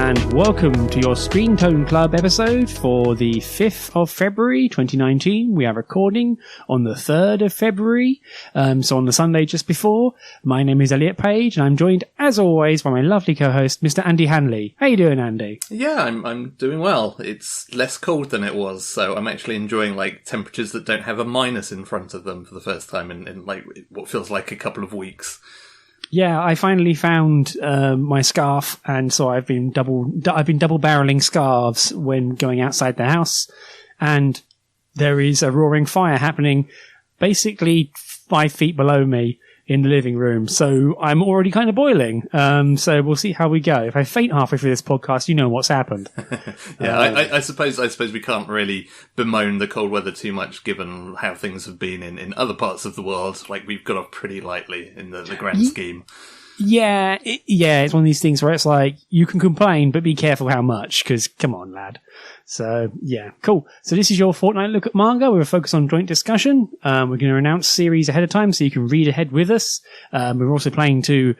and welcome to your Screentone Club episode for the 5th of February 2019. We are recording on the 3rd of February, so on the Sunday just before. My name is Elliot Page, and I'm joined, as always, by my lovely co-host, Mr. Andy Hanley. How you doing, Andy? Yeah, I'm doing well. It's less cold than it was, so I'm actually enjoying, like, temperatures that don't have a minus in front of them for the first time in like, what feels like a couple of weeks. Yeah, I finally found my scarf, and so I've been double barreling scarves when going outside the house, and there is a roaring fire happening basically 5 feet below me in the living room, so I'm already kind of boiling. So we'll see how we go. If I faint halfway through this podcast, you know what's happened. Yeah, I suppose we can't really bemoan the cold weather too much, given how things have been in other parts of the world. Like, we've got off pretty lightly in the grand scheme. Yeah, it's one of these things where it's like, you can complain, but be careful how much, because come on, lad. So, yeah, cool. So this is your fortnight look at manga with a focus on joint discussion. We're going to announce series ahead of time so you can read ahead with us. We're also planning to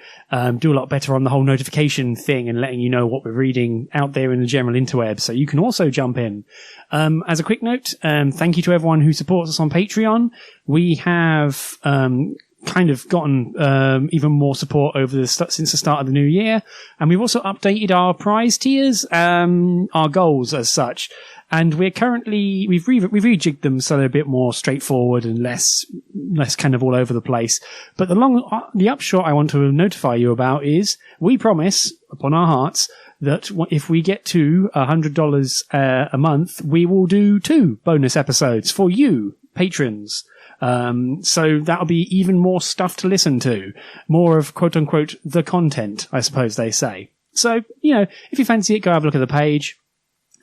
do a lot better on the whole notification thing and letting you know what we're reading out there in the general interweb, so you can also jump in. As a quick note, thank you to everyone who supports us on Patreon. We have kind of gotten even more support since the start of the new year, and we've also updated our prize tiers, our goals as such, and we've rejigged them so they're a bit more straightforward and less kind of all over the place. But the upshot I want to notify you about is we promise upon our hearts that if we get to $100 a month, we will do 2 bonus episodes for you patrons. So that'll be even more stuff to listen to. More of, quote unquote, the content, I suppose they say. So, if you fancy it, go have a look at the page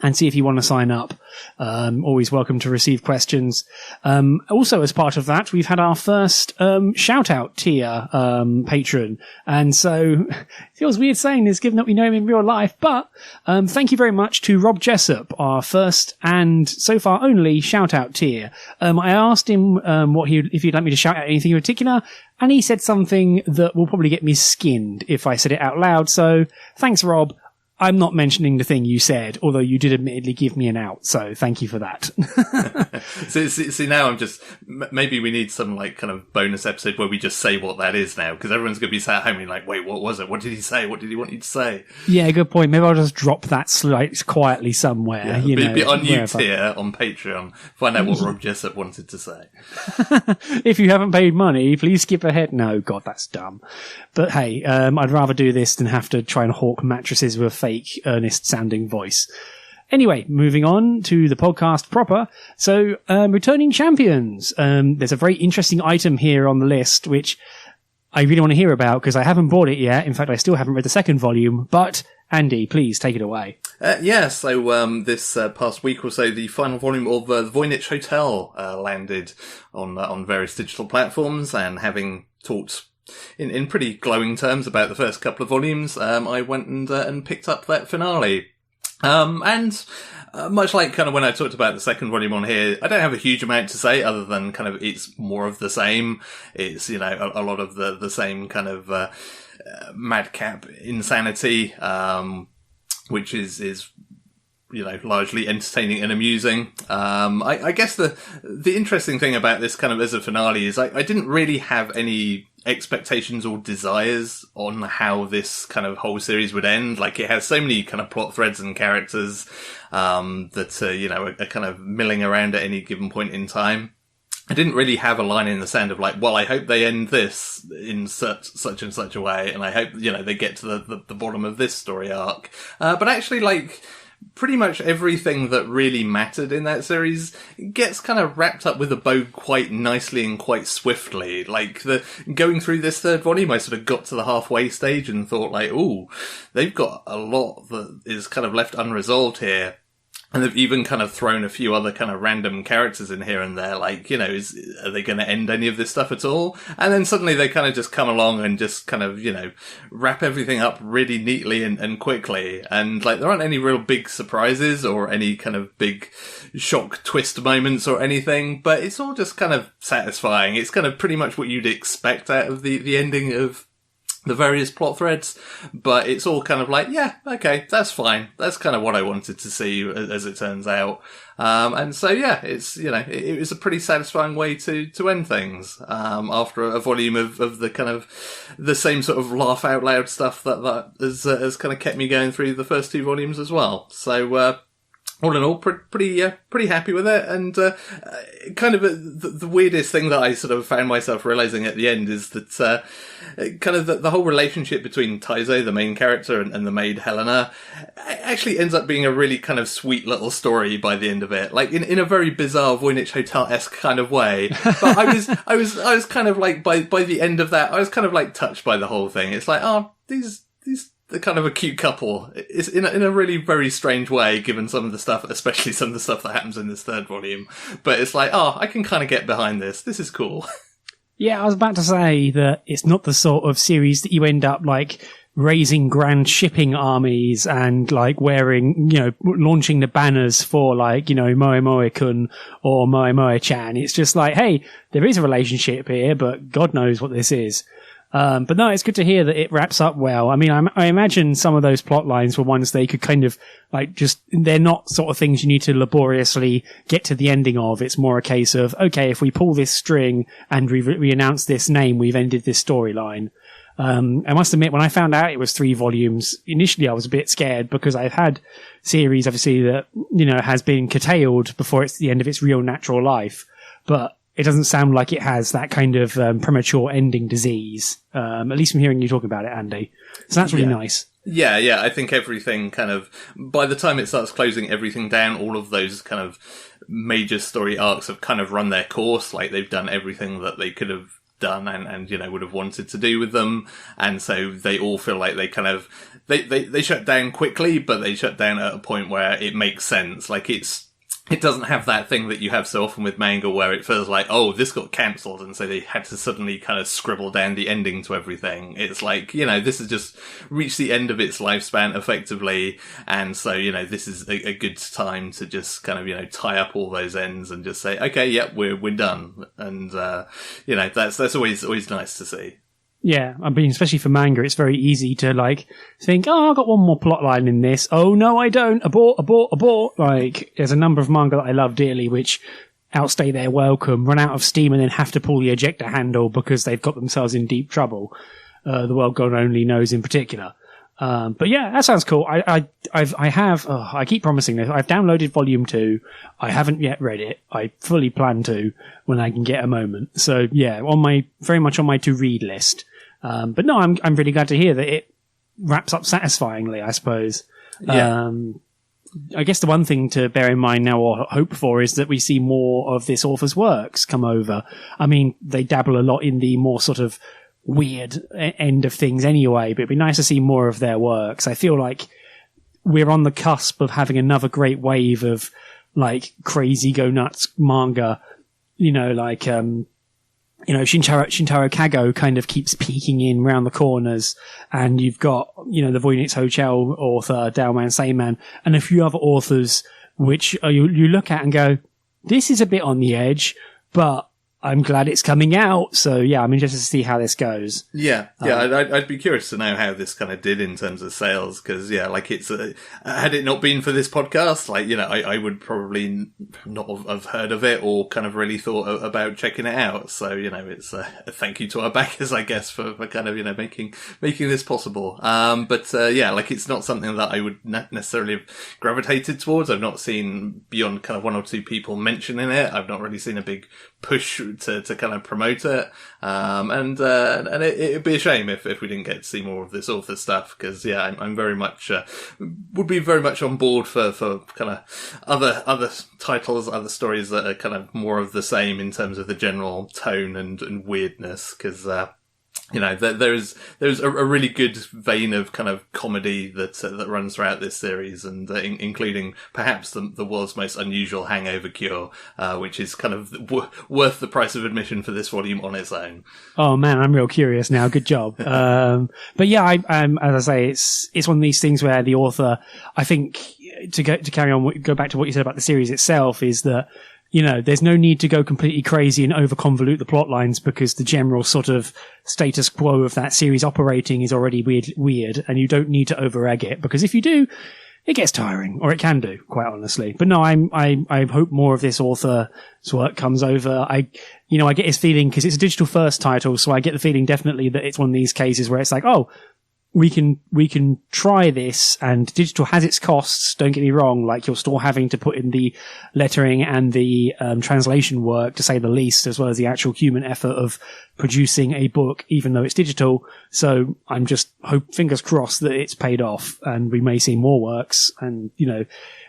and see if you want to sign up. Always welcome to receive questions. Also, as part of that, we've had our first shout-out tier patron. And so it feels weird saying this, given that we know him in real life. But thank you very much to Rob Jessop, our first and so far only shout-out tier. I asked him if he'd like me to shout out anything in particular, and he said something that will probably get me skinned if I said it out loud. So thanks, Rob. I'm not mentioning the thing you said, although you did admittedly give me an out, so thank you for that. See, now I'm just... Maybe we need some, like, kind of bonus episode where we just say what that is now, because everyone's going to be sat at home and like, wait, what was it? What did he say? What did he want you to say? Yeah, good point. Maybe I'll just drop that quietly somewhere. Yeah, be on you tier on Patreon. Find out what Rob Jessop wanted to say. If you haven't paid money, please skip ahead. No, God, that's dumb. But hey, I'd rather do this than have to try and hawk mattresses with a fake, earnest-sounding voice. Anyway, moving on to the podcast proper. So, returning champions. There's a very interesting item here on the list, which I really want to hear about because I haven't bought it yet. In fact, I still haven't read the second volume. But, Andy, please take it away. So this past week or so, the final volume of the Voynich Hotel landed on various digital platforms, and having talked in pretty glowing terms about the first couple of volumes, I went and picked up that finale. And much like kind of when I talked about the second volume on here, I don't have a huge amount to say other than kind of it's more of the same. It's, a lot of the same kind of madcap insanity, which is largely entertaining and amusing. I guess the interesting thing about this kind of as a finale is I didn't really have any expectations or desires on how this kind of whole series would end. Like, it has so many kind of plot threads and characters that are kind of milling around at any given point in time. I didn't really have a line in the sand of like, well, I hope they end this in such and such a way, and I hope they get to the bottom of this story arc. But actually, like, pretty much everything that really mattered in that series gets kind of wrapped up with a bow quite nicely and quite swiftly. Like, going through this third volume, I sort of got to the halfway stage and thought like, ooh, they've got a lot that is kind of left unresolved here. And they've even kind of thrown a few other kind of random characters in here and there, like, are they going to end any of this stuff at all? And then suddenly they kind of just come along and just kind of, wrap everything up really neatly and quickly. And, like, there aren't any real big surprises or any kind of big shock twist moments or anything, but it's all just kind of satisfying. It's kind of pretty much what you'd expect out of the ending of the various plot threads, but it's all kind of like, yeah, okay, that's fine. That's kind of what I wanted to see, as it turns out. And so, yeah, it's, it was a pretty satisfying way to end things, after a volume of the kind of, the same sort of laugh out loud stuff that has kind of kept me going through the first 2 volumes as well. So, all in all, pretty happy with it. And kind of the weirdest thing that I sort of found myself realizing at the end is that kind of the whole relationship between Taizo, the main character, and the maid Helena, actually ends up being a really kind of sweet little story by the end of it. Like in a very bizarre Voynich Hotel-esque kind of way. But I was kind of like by the end of that, I was kind of like touched by the whole thing. It's like, oh, these. They're kind of a cute couple. It's in a really very strange way, given some of the stuff, especially some of the stuff that happens in this 3rd volume. But it's like, oh, I can kind of get behind this. This is cool. Yeah, I was about to say that it's not the sort of series that you end up like raising grand shipping armies and like wearing, launching the banners for like, Moe Moe-kun or Moe Moe-chan. It's just like, hey, there is a relationship here, but God knows what this is. But no, it's good to hear that it wraps up well. I mean, I imagine some of those plot lines were ones they could kind of like they're not sort of things you need to laboriously get to the ending of. It's more a case of, okay, if we pull this string and we announce this name, we've ended this storyline. I must admit, when I found out it was 3 volumes, initially I was a bit scared because I've had series, obviously, that, has been curtailed before it's the end of its real natural life. But it doesn't sound like it has that kind of premature ending disease, at least from hearing you talk about it, Andy. So that's really nice. Yeah, I think everything kind of, by the time it starts closing everything down, all of those kind of major story arcs have kind of run their course. Like, they've done everything that they could have done and would have wanted to do with them. And so they all feel like they kind of, they shut down quickly, but they shut down at a point where it makes sense. Like, it doesn't have that thing that you have so often with manga where it feels like, oh, this got cancelled, and so they had to suddenly kind of scribble down the ending to everything. It's like, this has just reached the end of its lifespan effectively, and so, this is a good time to just kind of, tie up all those ends and just say, okay, yep, we're done. And, that's always nice to see. Yeah, I mean, especially for manga, it's very easy to, like, think, oh, I've got one more plot line in this. Oh, no, I don't. Abort. Like, there's a number of manga that I love dearly which outstay their welcome, run out of steam, and then have to pull the ejector handle because they've got themselves in deep trouble. The world God only knows in particular. But yeah, that sounds cool. I keep promising this. I've downloaded volume 2. I haven't yet read it. I fully plan to when I can get a moment. So yeah, very much on my to read list. But no, I'm really glad to hear that it wraps up satisfyingly, I suppose. Yeah. I guess the one thing to bear in mind now or hope for is that we see more of this author's works come over. I mean, they dabble a lot in the more sort of weird end of things anyway, but it'd be nice to see more of their works. I feel like we're on the cusp of having another great wave of like crazy go nuts manga, Shintaro Kago kind of keeps peeking in round the corners, and you've got, the Voynich Hotel author, Daoman Seiman, and a few other authors which you look at and go, this is a bit on the edge, but I'm glad it's coming out. So yeah, I'm interested to see how this goes. Yeah. I'd be curious to know how this kind of did in terms of sales, because like it's had it not been for this podcast, like I would probably not have heard of it or kind of really thought about checking it out. So it's a thank you to our backers, I guess, for kind of making this possible. But like it's not something that I would necessarily have gravitated towards. I've not seen beyond kind of 1 or 2 people mentioning it. I've not really seen a big push to kind of promote it, and it'd be a shame if we didn't get to see more of this author stuff, because I'm very much would be very much on board for kind of other titles, other stories that are kind of more of the same in terms of the general tone and weirdness, because there's a really good vein of kind of comedy that runs throughout this series, and including perhaps the world's most unusual hangover cure, which is kind of worth the price of admission for this volume on its own. Oh man, I'm real curious now. Good job. But yeah, as I say, it's one of these things where the author, I think, to carry on, go back to what you said about the series itself, is that there's no need to go completely crazy and over-convolute the plot lines because the general sort of status quo of that series operating is already weird, and you don't need to over-egg it, because if you do, it gets tiring, or it can do, quite honestly. But no, I hope more of this author's work comes over. I get his feeling, because it's a digital first title, so I get the feeling definitely that it's one of these cases where it's like, oh, we can try this, and digital has its costs, don't get me wrong, like you're still having to put in the lettering and the translation work, to say the least, as well as the actual human effort of producing a book, even though it's digital. So I'm just fingers crossed that it's paid off, and we may see more works, and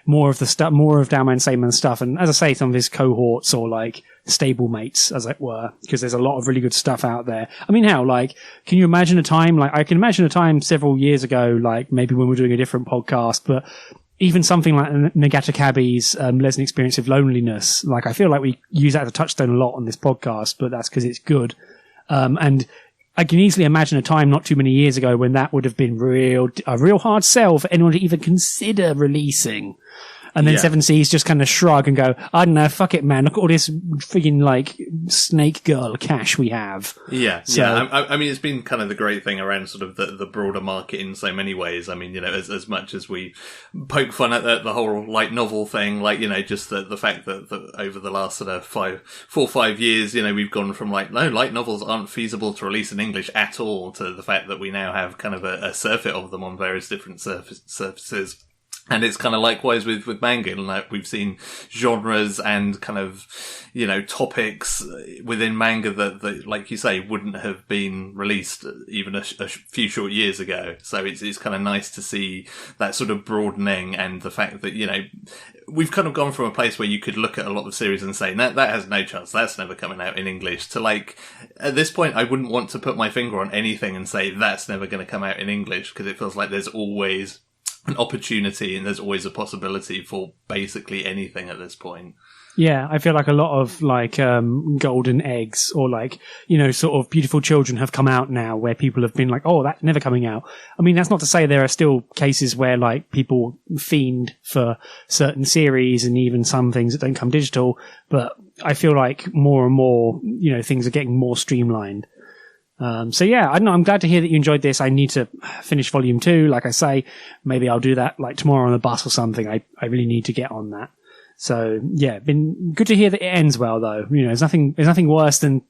more of the stuff, more of Dowman Sayman stuff, and as I say, some of his cohorts, or like stable mates, as it were, because there's a lot of really good stuff out there. I mean, can you imagine a time, I can imagine a time several years ago, maybe when we're doing a different podcast, but even something like Nagata Kabi's Lesson Experience of Loneliness, I feel like we use that as a touchstone a lot on this podcast, but that's because it's good. And I can easily imagine a time not too many years ago when that would have been a real hard sell for anyone to even consider releasing. And then Seven Seas just kind of shrug and go, I don't know, fuck it, man. Look at all this friggin' snake girl cash we have. Yeah, so, yeah. I mean, it's been kind of the great thing around sort of the broader market in so many ways. I mean, as much as we poke fun at the whole light novel thing, just the fact that over the last sort of 4 or 5 years, we've gone from no, light novels aren't feasible to release in English at all, to the fact that we now have kind of a surfeit of them on various different surfaces. And it's kind of likewise with manga, we've seen genres and kind of, topics within manga that, like you say, wouldn't have been released even a few short years ago. So it's kind of nice to see that sort of broadening, and the fact that, we've kind of gone from a place where you could look at a lot of series and say, that has no chance, that's never coming out in English, to at this point, I wouldn't want to put my finger on anything and say that's never going to come out in English, because it feels like there's always an opportunity, and there's always a possibility for basically anything at this point. Yeah, I feel like a lot of golden eggs, or sort of beautiful children have come out now, where people have been like, oh, that's never coming out. I mean, that's not to say there are still cases where people fiend for certain series, and even some things that don't come digital, but I feel like more and more, things are getting more streamlined. So yeah, I don't know. I'm glad to hear that you enjoyed this. I need to finish volume 2. Like I say, maybe I'll do that tomorrow on the bus or something. I really need to get on that. So yeah, been good to hear that it ends well, though. There's nothing worse than,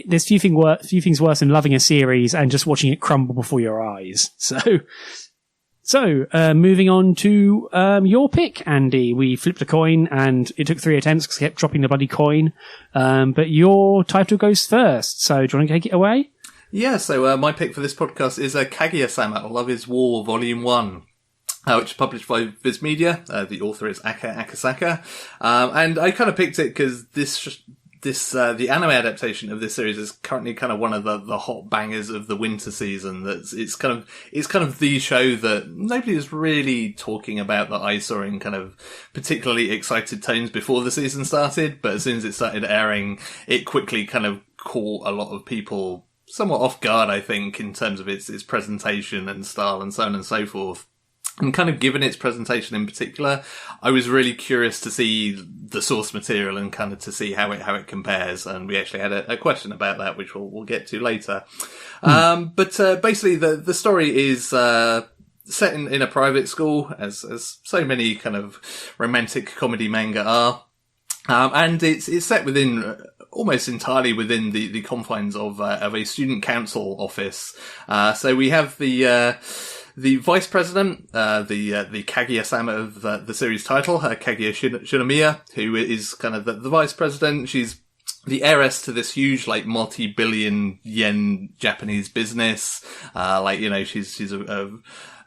there's few things worse than loving a series and just watching it crumble before your eyes. So, moving on to your pick, Andy. We flipped a coin, and it took 3 attempts because I kept dropping the bloody coin. But your title goes first. So, do you want to take it away? Yeah, so my pick for this podcast is Kaguya-Sama, Love is War, Volume 1. Which is published by Viz Media. The author is Aka Akasaka. And I kind of picked it because the anime adaptation of this series is currently kind of one of the hot bangers of the winter season. It's kind of the show that nobody was really talking about, that I saw in kind of particularly excited tones before the season started. But as soon as it started airing, it quickly kind of caught a lot of people somewhat off guard, I think, in terms of its presentation and style and so on and so forth. And kind of given its presentation in particular, I was really curious to see the source material and kind of to see how it compares. And we actually had a question about that, which we'll get to later. But basically the story is set in a private school, as so many kind of romantic comedy manga are. And it's set within almost entirely within the confines of a student council office. So we have the vice president, the Kaguya-Sama of the series title, Kaguya Shinomiya, who is kind of the vice president. She's the heiress to this huge, multi-billion yen Japanese business. She's a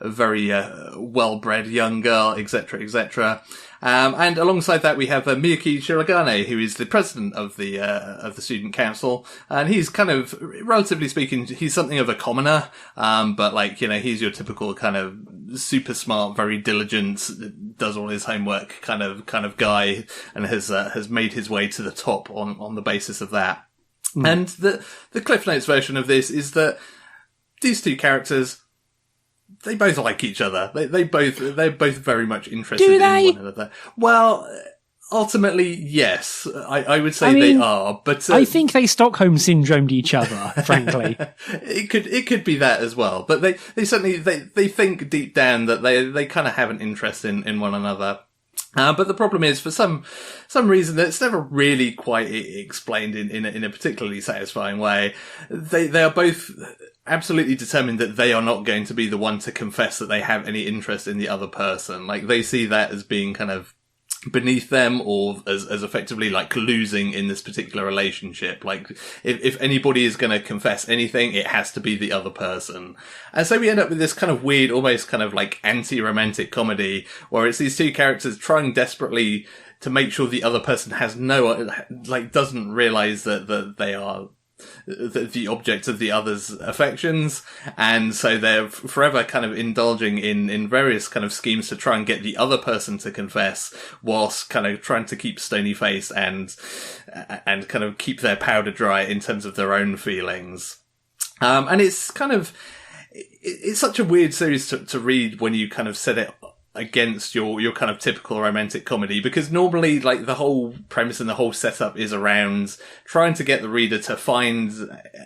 very well-bred young girl, etc., etc. And alongside that, we have Miyuki Shirogane, who is the president of the student council. And he's kind of, relatively speaking, he's something of a commoner. But he's your typical kind of super smart, very diligent, does all his homework kind of guy, and has made his way to the top on the basis of that. And the Cliff Notes version of this is that these two characters, they both like each other. They're both very much interested in one another. Well, ultimately, yes, I would say they are, but I think they Stockholm syndromed each other. Frankly, it could be that as well. But they certainly they think deep down that they kind of have an interest in one another. But the problem is, for some reason, it's never really quite explained in a particularly satisfying way. They are both absolutely determined that they are not going to be the one to confess that they have any interest in the other person. Like, they see that as being kind of beneath them, or as effectively like losing in this particular relationship. Like, if anybody is going to confess anything, it has to be the other person. And so we end up with this kind of weird, almost kind of like anti-romantic comedy, where it's these two characters trying desperately to make sure the other person has doesn't realize that they are the object of the other's affections, and so they're forever kind of indulging in various kind of schemes to try and get the other person to confess, whilst kind of trying to keep stony face and kind of keep their powder dry in terms of their own feelings. And it's kind of, it's such a weird series to read when you kind of set it against your kind of typical romantic comedy, because normally, like, the whole premise and the whole setup is around trying to get the reader to find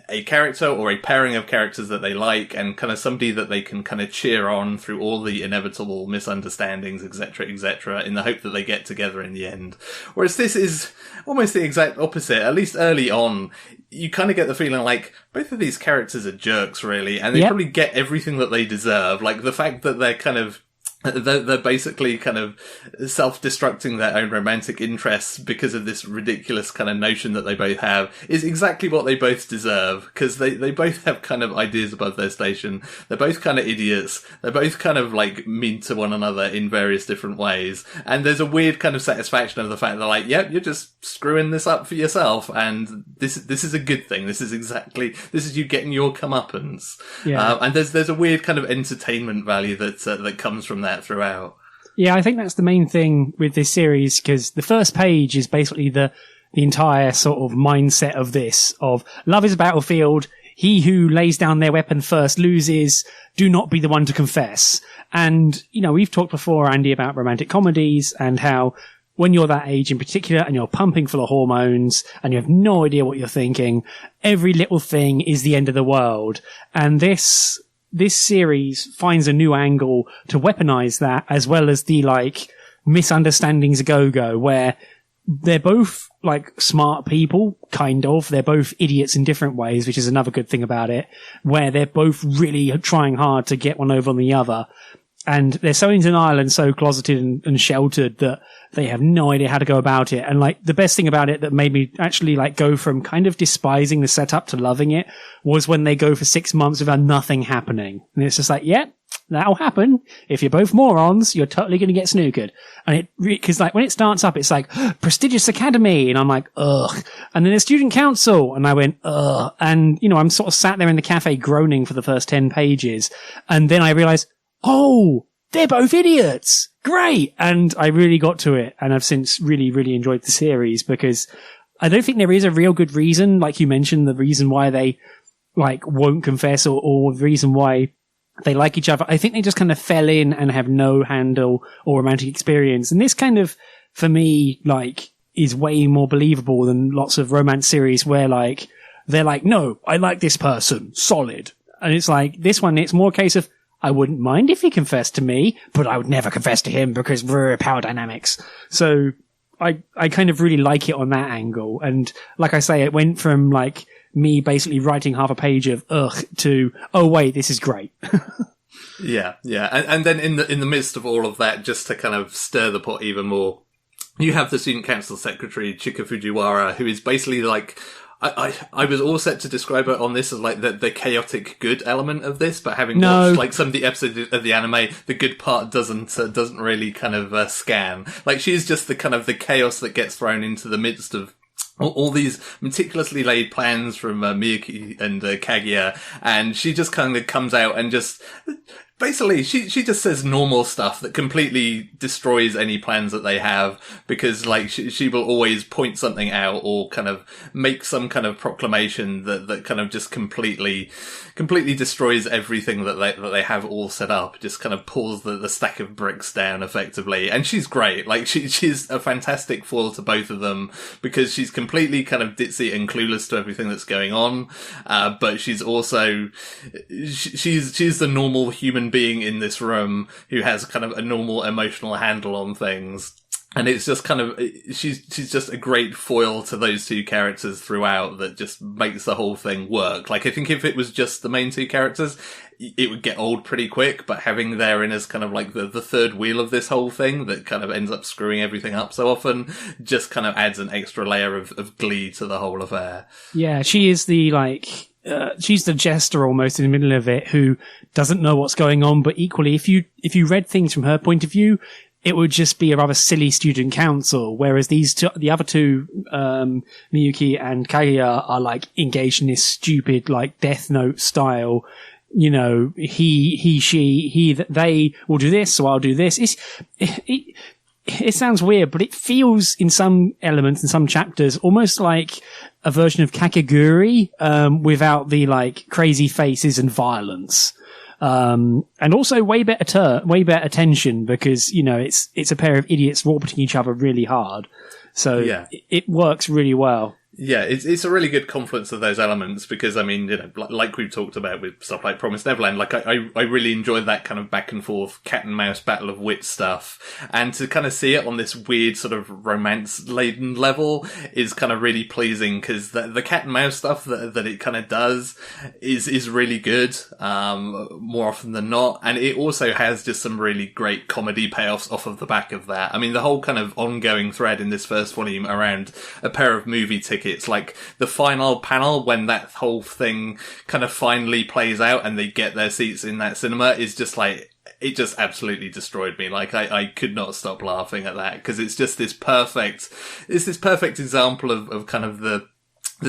a character or a pairing of characters that they like, and kind of somebody that they can kind of cheer on through all the inevitable misunderstandings, etc., in the hope that they get together in the end. Whereas this is almost the exact opposite. At least early on, you kind of get the feeling like both of these characters are jerks, really, and they probably get everything that they deserve. Like, the fact that they're basically kind of self-destructing their own romantic interests because of this ridiculous kind of notion that they both have is exactly what they both deserve, because they both have kind of ideas above their station. They're both kind of idiots. They're both kind of like mean to one another in various different ways. And there's a weird kind of satisfaction of the fact that, like, yep, you're just screwing this up for yourself, and this is a good thing. This is you getting your comeuppance. Yeah. And there's a weird kind of entertainment value that comes from that throughout. Yeah, I think that's the main thing with this series, because the first page is basically the entire sort of mindset of this, of love is a battlefield, he who lays down their weapon first loses, do not be the one to confess. And, you know, we've talked before, Andy, about romantic comedies and how when you're that age in particular and you're pumping full of hormones and you have no idea what you're thinking, every little thing is the end of the world. And this series finds a new angle to weaponize that, as well as the, like, misunderstandings go-go, where they're both, like, smart people, kind of. They're both idiots in different ways, which is another good thing about it, where they're both really trying hard to get one over on the other. And they're so in denial and so closeted and sheltered that they have no idea how to go about it. And, like, the best thing about it that made me actually, like, go from kind of despising the setup to loving it was when they go for 6 months without nothing happening. And it's just like, yeah, that'll happen. If you're both morons, you're totally going to get snookered. And because, like, when it starts up, it's like, prestigious academy. And I'm like, ugh. And then the student council. And I went, ugh. And, you know, I'm sort of sat there in the cafe groaning for the first 10 pages. And then I realized, oh, they're both idiots. Great. And I really got to it. And I've since really, really enjoyed the series, because I don't think there is a real good reason, like you mentioned, the reason why they, like, won't confess or the reason why they like each other. I think they just kind of fell in and have no handle or romantic experience. And this kind of, for me, like, is way more believable than lots of romance series where, like, they're like, no, I like this person. Solid. And it's like, this one, it's more a case of, I wouldn't mind if he confessed to me, but I would never confess to him because power dynamics. So I kind of really like it on that angle. And like I say, it went from, like, me basically writing half a page of ugh to, oh wait, this is great. Yeah. And then in the midst of all of that, just to kind of stir the pot even more, you have the student council secretary, Chika Fujiwara, who is basically like, I was all set to describe her on this as, like, the chaotic good element of this, but having watched, like, some of the episodes of the anime, the good part doesn't really kind of scan. Like, she's just the kind of the chaos that gets thrown into the midst of all these meticulously laid plans from Miyuki and Kaguya, and she just kind of comes out and just Basically, she just says normal stuff that completely destroys any plans that they have, because like she will always point something out or kind of make some kind of proclamation that kind of just completely destroys everything that they have all set up. Just kind of pulls the stack of bricks down effectively. And she's great. Like she's a fantastic foil to both of them, because she's completely kind of ditzy and clueless to everything that's going on. But she's also, she's the normal human being in this room who has kind of a normal emotional handle on things. And it's just kind of, she's just a great foil to those two characters throughout that just makes the whole thing work. Like, I think if it was just the main two characters, it would get old pretty quick, but having therein as kind of like the third wheel of this whole thing that kind of ends up screwing everything up so often just kind of adds an extra layer of glee to the whole affair. Yeah, she is the, like, she's the jester almost in the middle of it who doesn't know what's going on, but equally, if you read things from her point of view, it would just be a rather silly student council, whereas the other two, Miyuki and Kaguya, are like engaged in this stupid, like, Death Note style, you know, they will do this, so I'll do this. It sounds weird, but it feels in some elements, in some chapters, almost like a version of Kakegurui, without the, like, crazy faces and violence. And also way better tension, because, you know, it's a pair of idiots orbiting each other really hard. So yeah, it works really well. Yeah, it's a really good confluence of those elements, because, I mean, you know, like we've talked about with stuff like Promised Neverland, like I really enjoyed that kind of back and forth cat and mouse battle of wit stuff, and to kind of see it on this weird sort of romance laden level is kind of really pleasing, because the cat and mouse stuff that it kind of does is really good, more often than not, and it also has just some really great comedy payoffs off of the back of that. I mean, the whole kind of ongoing thread in this first volume around a pair of movie tickets, like the final panel when that whole thing kind of finally plays out and they get their seats in that cinema, is just like, it just absolutely destroyed me. Like I could not stop laughing at that, because it's just this perfect example of kind of the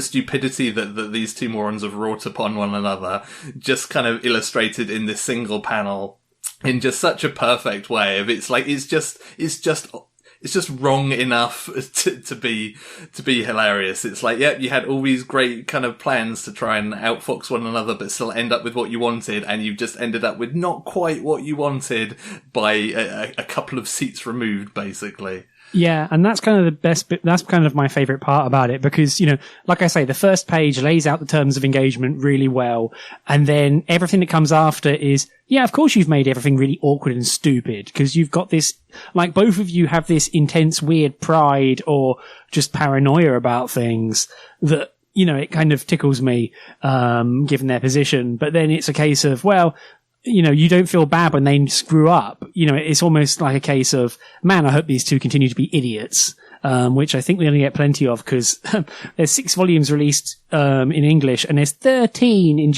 stupidity that these two morons have wrought upon one another, just kind of illustrated in this single panel in just such a perfect way. Of it's like, it's just wrong enough to be hilarious. It's like, yep, you had all these great kind of plans to try and outfox one another, but still end up with what you wanted, and you've just ended up with not quite what you wanted by a couple of seats removed, basically. Yeah, and that's kind of the best bit. That's kind of my favorite part about it, because, you know, like I say, the first page lays out the terms of engagement really well, and then everything that comes after is, yeah, of course you've made everything really awkward and stupid, because you've got this, like, both of you have this intense weird pride or just paranoia about things that, you know, it kind of tickles me, given their position. But then it's a case of, well, you know, you don't feel bad when they screw up. You know, it's almost like a case of, man, I hope these two continue to be idiots, which I think we're going to get plenty of, because there's 6 volumes released in English, and there's 13 in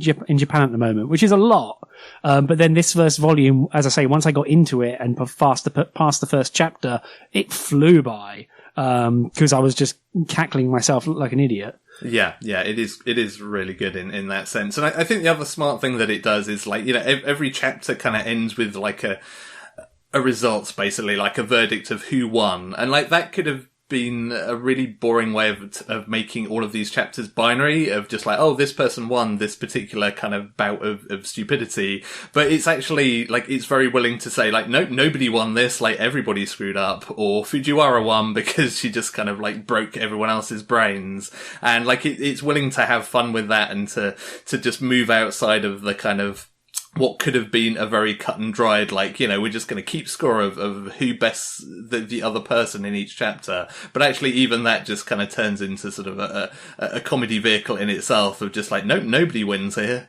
Japan at the moment, which is a lot. But then this first volume, as I say, once I got into it and past the first chapter, it flew by, because I was just cackling myself like an idiot. Yeah, it is really good in that sense. And I think the other smart thing that it does is, like, you know, every chapter kind of ends with like a result, basically, like a verdict of who won. And like, that could have been a really boring way of making all of these chapters binary, of just like, oh, this person won this particular kind of bout of stupidity. But it's actually, like, it's very willing to say, like, nope, nobody won this, like, everybody screwed up, or Fujiwara won because she just kind of, like, broke everyone else's brains. And, like, it's willing to have fun with that, and to just move outside of the kind of what could have been a very cut and dried, like, you know, we're just going to keep score of who bests the other person in each chapter. But actually, even that just kind of turns into sort of a comedy vehicle in itself, of just like, nope, nobody wins here.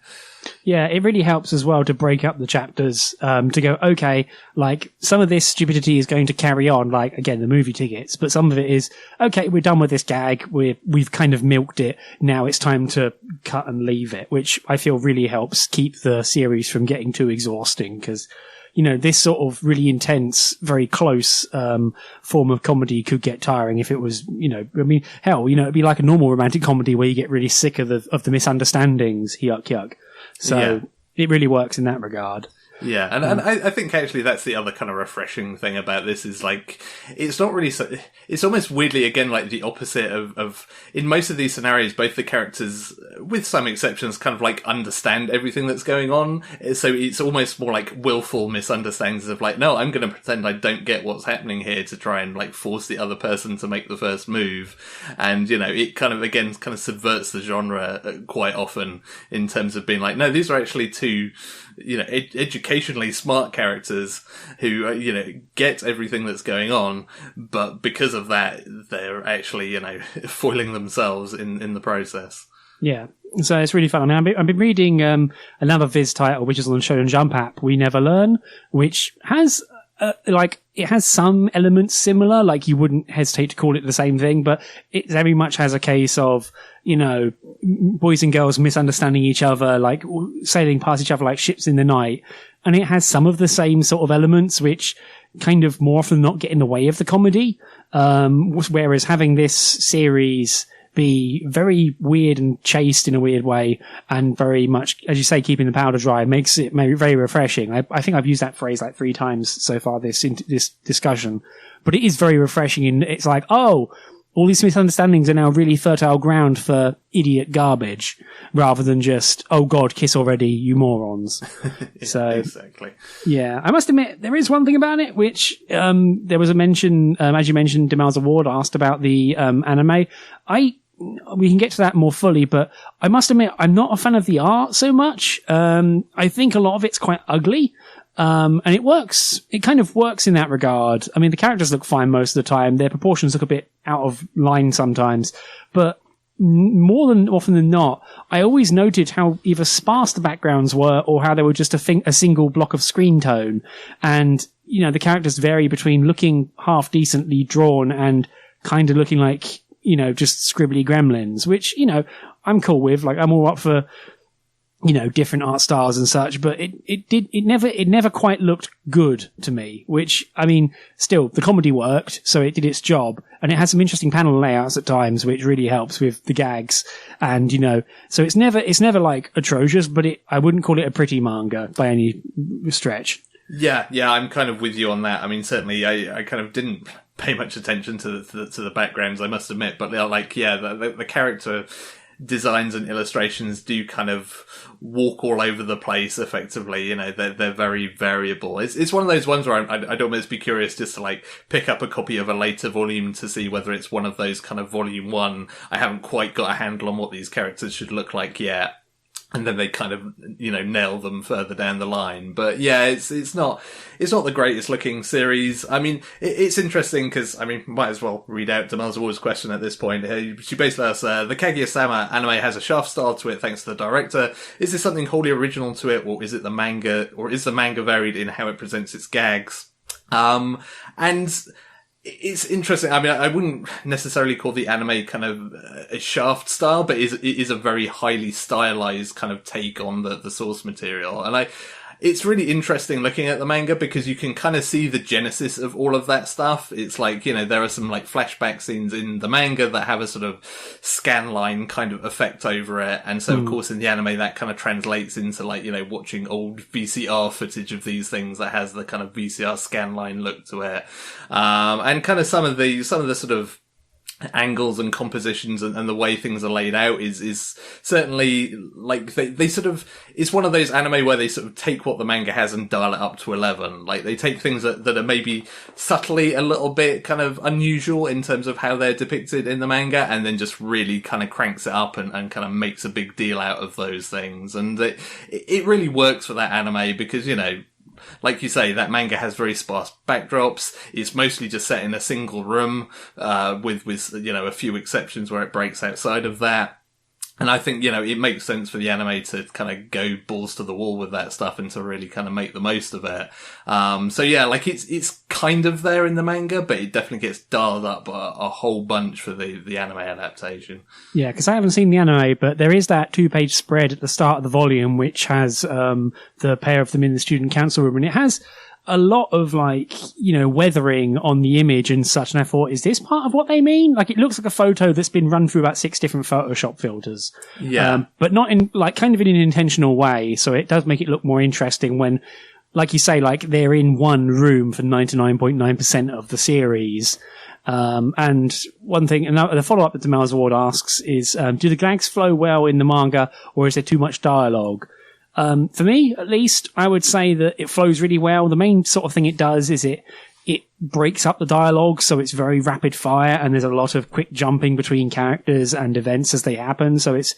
Yeah, it really helps as well to break up the chapters, to go, okay, like, some of this stupidity is going to carry on, like, again, the movie tickets, but some of it is, okay, we're done with this gag, we've kind of milked it, now it's time to cut and leave it, which I feel really helps keep the series from getting too exhausting, because, you know, this sort of really intense, very close form of comedy could get tiring if it was, you know, I mean, hell, you know, it'd be like a normal romantic comedy where you get really sick of the misunderstandings, yuck. So It really works in that regard. Yeah, and I think actually that's the other kind of refreshing thing about this is like, it's not really so, it's almost weirdly again like the opposite of in most of these scenarios, both the characters, with some exceptions, kind of like understand everything that's going on. So it's almost more like willful misunderstandings of like, no, I'm going to pretend I don't get what's happening here to try and like force the other person to make the first move. And, it kind of, again, kind of subverts the genre quite often in terms of being like, no, these are actually two, educationally smart characters who, get everything that's going on, but because of that, they're actually, foiling themselves in the process. Yeah. So it's really fun. I mean, I've been reading another Viz title, which is on the Shonen Jump app, We Never Learn, which has it has some elements similar, like you wouldn't hesitate to call it the same thing, but it very much has a case of, boys and girls misunderstanding each other, like sailing past each other like ships in the night. And it has some of the same sort of elements, which kind of more often than not get in the way of the comedy. Whereas having this series be very weird and chaste in a weird way, and very much, as you say, keeping the powder dry, makes it very refreshing. I think I've used that phrase like 3 times so far this discussion, but it is very refreshing. And it's like, oh, all these misunderstandings are now really fertile ground for idiot garbage, rather than just, oh God, kiss already, you morons. Yeah, so exactly. Yeah, I must admit there is one thing about it which there was a mention, as you mentioned, Demelza Ward asked about the anime. We can get to that more fully, but I must admit I'm not a fan of the art so much. I think a lot of it's quite ugly. And it works. It kind of works in that regard. I mean, the characters look fine most of the time. Their proportions look a bit out of line sometimes, but more than often than not, I always noted how either sparse the backgrounds were or how they were just a single block of screen tone. And, the characters vary between looking half decently drawn and kind of looking like, just scribbly gremlins, which, I'm cool with. Like, I'm all up for, different art styles and such, but it never quite looked good to me, which, I mean, still, the comedy worked, so it did its job, and it had some interesting panel layouts at times, which really helps with the gags, and, so it's never like atrocious, but I wouldn't call it a pretty manga by any stretch. Yeah, I'm kind of with you on that. I mean, certainly, I kind of didn't pay much attention to the backgrounds, I must admit, but the character designs and illustrations do kind of walk all over the place effectively. They're very variable. It's one of those ones where I'd almost be curious just to like pick up a copy of a later volume to see whether it's one of those kind of volume 1. I haven't quite got a handle on what these characters should look like yet. And then they kind of, nail them further down the line. But yeah, it's not the greatest looking series. I mean, it's interesting because, might as well read out Demelza Ward's question at this point. She basically asks, the Kaguya-Sama anime has a shaft style to it thanks to the director. Is this something wholly original to it, or is the manga varied in how it presents its gags? And it's interesting. I mean, I wouldn't necessarily call the anime kind of a shaft style, but it is a very highly stylized kind of take on the source material. And it's really interesting looking at the manga because you can kind of see the genesis of all of that stuff. It's like, there are some like flashback scenes in the manga that have a sort of scan line kind of effect over it. And so, of course, in the anime, that kind of translates into like, watching old VCR footage of these things that has the kind of VCR scan line look to it. And kind of some of the sort of angles and compositions and the way things are laid out is certainly like they sort of, it's one of those anime where they sort of take what the manga has and dial it up to 11. Like they take things that are maybe subtly a little bit kind of unusual in terms of how they're depicted in the manga, and then just really kind of cranks it up and kind of makes a big deal out of those things. And it really works for that anime because, like you say, that manga has very sparse backdrops. It's mostly just set in a single room, with a few exceptions where it breaks outside of that. And I think, it makes sense for the anime to kind of go balls to the wall with that stuff and to really kind of make the most of it. So yeah, like it's kind of there in the manga, but it definitely gets dialed up a whole bunch for the anime adaptation. Yeah, because I haven't seen the anime, but there is that 2-page spread at the start of the volume, which has the pair of them in the student council room, and it has a lot of weathering on the image and such. And I thought, is this part of what they mean? Like, it looks like a photo that's been run through about 6 different Photoshop filters. Yeah. But not in kind of in an intentional way. So it does make it look more interesting when like you say, like they're in one room for 99.9% of the series. And one thing, and the follow-up that Demelza Ward asks is, do the gags flow well in the manga, or is there too much dialogue? For me, at least, I would say that it flows really well. The main sort of thing it does is it breaks up the dialogue, so it's very rapid fire, and there's a lot of quick jumping between characters and events as they happen. So it's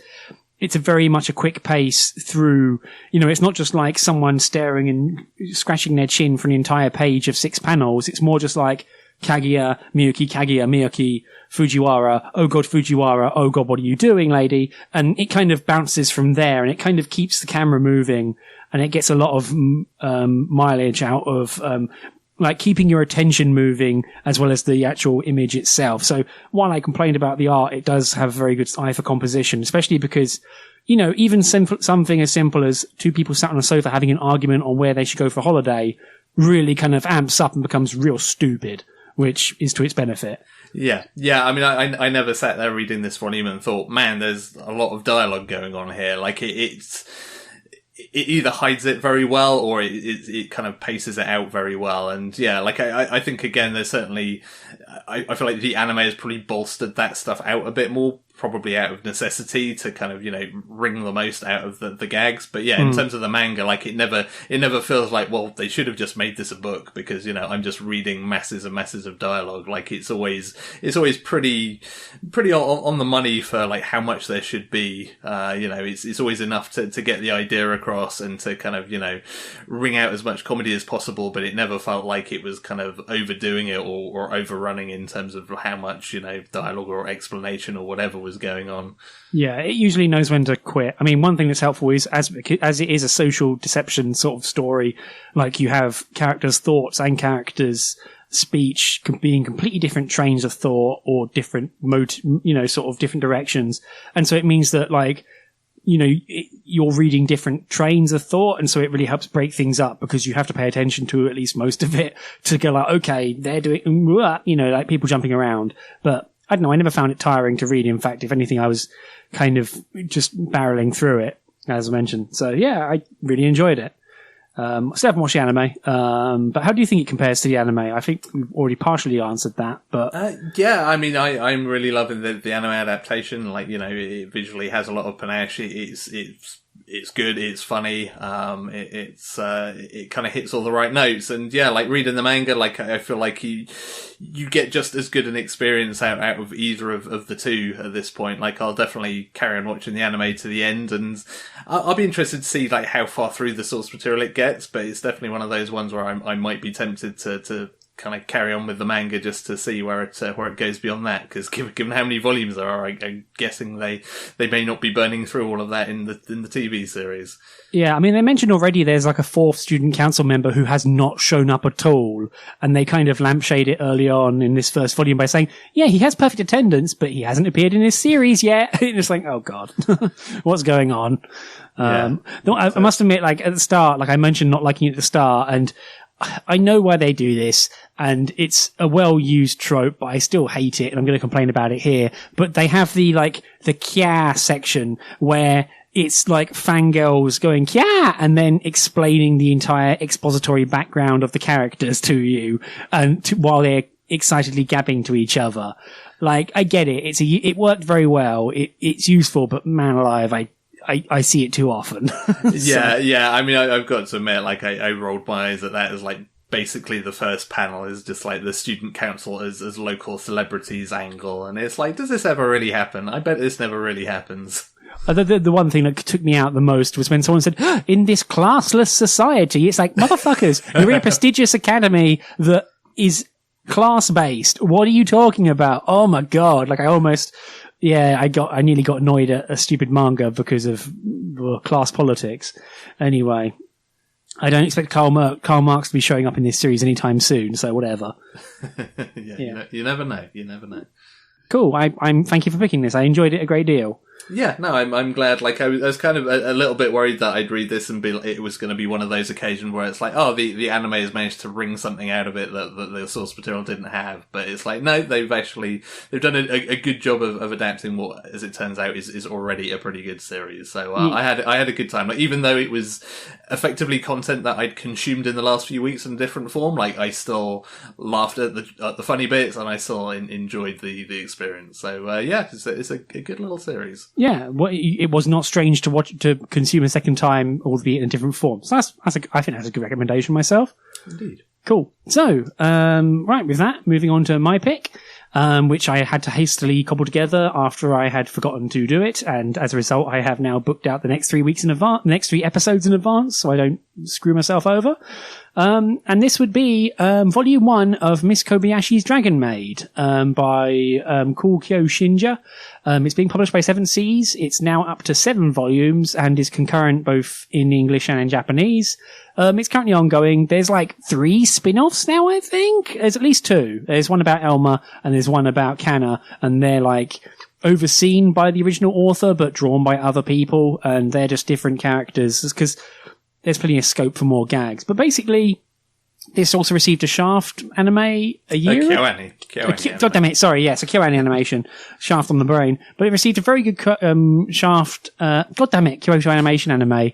a very much a quick pace through, it's not just like someone staring and scratching their chin for an entire page of 6 panels. It's more just like, Kaguya, Miyuki, Fujiwara, oh god, Fujiwara, oh god, what are you doing, lady? And it kind of bounces from there, and it kind of keeps the camera moving, and it gets a lot of mileage out of like keeping your attention moving as well as the actual image itself. So while I complained about the art, it does have a very good eye for composition, especially because, even something as simple as 2 people sat on a sofa having an argument on where they should go for holiday really kind of amps up and becomes real stupid, which is to its benefit. Yeah. I mean, I never sat there reading this volume and thought, man, there's a lot of dialogue going on here. Like it either hides it very well or it kind of paces it out very well. And yeah, like I think again, there's certainly, I feel like the anime has probably bolstered that stuff out a bit more, probably out of necessity to kind of, wring the most out of the gags. But yeah, in terms of the manga, like it never feels like, well, they should have just made this a book because, I'm just reading masses and masses of dialogue. Like it's always pretty on the money for like how much there should be. It's always enough to get the idea across and to kind of, wring out as much comedy as possible, but it never felt like it was kind of overdoing it or overrunning in terms of how much, dialogue or explanation or whatever was going on. Yeah, it usually knows when to quit. I mean, one thing that's helpful is as it is a social deception sort of story, like you have characters' thoughts and characters' speech being completely different trains of thought or different sort of different directions. And so it means that like, you're reading different trains of thought, and so it really helps break things up because you have to pay attention to at least most of it to go like, okay, they're doing, like people jumping around. But I don't know, I never found it tiring to read. In fact, if anything, I was kind of just barreling through it, as I mentioned. So yeah, I really enjoyed it. I still haven't watched the anime, but how do you think it compares to the anime? I think we've already partially answered that, but... yeah, I mean, I'm really loving the anime adaptation. Like, it visually has a lot of panache. It's good. It's funny. It kind of hits all the right notes. And yeah, like reading the manga, like I feel like you get just as good an experience out of either of the two at this point. Like I'll definitely carry on watching the anime to the end, and I'll be interested to see like how far through the source material it gets. But it's definitely one of those ones where I might be tempted to kind of carry on with the manga just to see where it goes beyond that, because given how many volumes there are, I'm guessing they may not be burning through all of that in the TV series. Yeah, I mean, they mentioned already there's like a 4th student council member who has not shown up at all, and they kind of lampshade it early on in this first volume by saying, yeah, he has perfect attendance, but he hasn't appeared in this series yet. It's like, oh god, what's going on? Yeah, I must admit, like at the start, like I mentioned not liking it at the start, and I know why they do this, and it's a well-used trope, but I still hate it, and I'm going to complain about it here. But they have the kya section where it's like fangirls going kya and then explaining the entire expository background of the characters to you, and while they're excitedly gabbing to each other. Like, I get it. It worked very well. It's useful, but man alive, I see it too often. Yeah. I mean, I've got to admit, like, I rolled my eyes at that as like basically the first panel is just like the student council as local celebrities angle, and it's like, does this ever really happen? I bet this never really happens. The one thing that took me out the most was when someone said, in this classless society, it's like, motherfuckers, you're in a prestigious academy that is class-based. What are you talking about? Oh my god. Like, I nearly got annoyed at a stupid manga because of class politics. Anyway, I don't expect Karl Marx to be showing up in this series anytime soon, so whatever. Yeah. You never know. You never know. Cool. Thank you for picking this. I enjoyed it a great deal. Yeah, no, I'm glad. Like, I was kind of a little bit worried that I'd read this and it was going to be one of those occasions where it's like, oh, the anime has managed to wring something out of it that the source material didn't have. But it's like, no, they've done a good job of adapting what, as it turns out, is already a pretty good series. So I had a good time. Like, even though it was effectively content that I'd consumed in the last few weeks in a different form, like, I still laughed at the funny bits and I still enjoyed the experience. So yeah, it's a good little series. Yeah, well, it was not strange to consume a second time, albeit in a different form. So I think that's a good recommendation myself. Indeed. Cool. So, right, with that, moving on to my pick, which I had to hastily cobble together after I had forgotten to do it, and as a result, I have now booked out the next 3 weeks in advance, the next 3 episodes in advance, so I don't screw myself over. And this would be Volume 1 of Miss Kobayashi's Dragon Maid by Kogyo Shinja. It's being published by Seven Seas. It's now up to 7 volumes and is concurrent both in English and in Japanese. It's currently ongoing. There's like 3 spin-offs now, I think. There's at least 2. There's one about Elma and there's one about Kana, and they're like overseen by the original author but drawn by other people, and they're just different characters because there's plenty of scope for more gags. But basically, this also received a Shaft anime a year ago. God damn it, sorry, yes, a KyoAni animation. Shaft on the brain. But it received a very good Shaft, God damn it, Kyoto animation anime.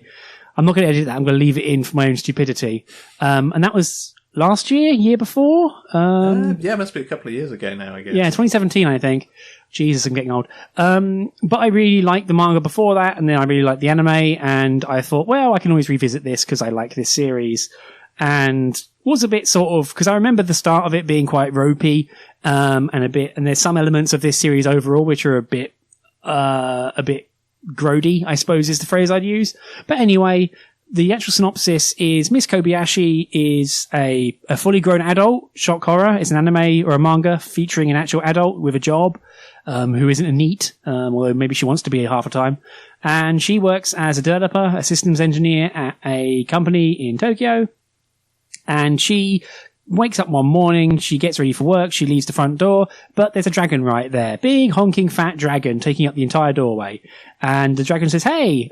I'm not going to edit that, I'm going to leave it in for my own stupidity. And that was last year before? Yeah, it must be a couple of years ago now, I guess. Yeah, 2017, I think. Jesus, I'm getting old. But I really liked the manga before that, and then I really liked the anime, and I thought, well, I can always revisit this because I like this series. And was a bit sort of, because I remember the start of it being quite ropey, and there's some elements of this series overall which are a bit grody, I suppose is the phrase I'd use. But anyway, the actual synopsis is Miss Kobayashi is a fully grown adult. Shock horror. It's an anime or a manga featuring an actual adult with a job, who isn't a NEET, although maybe she wants to be half the time. And she works as a developer, a systems engineer at a company in Tokyo. And she wakes up one morning, she gets ready for work, she leaves the front door, but there's a dragon right there. Big, honking, fat dragon taking up the entire doorway. And the dragon says, hey,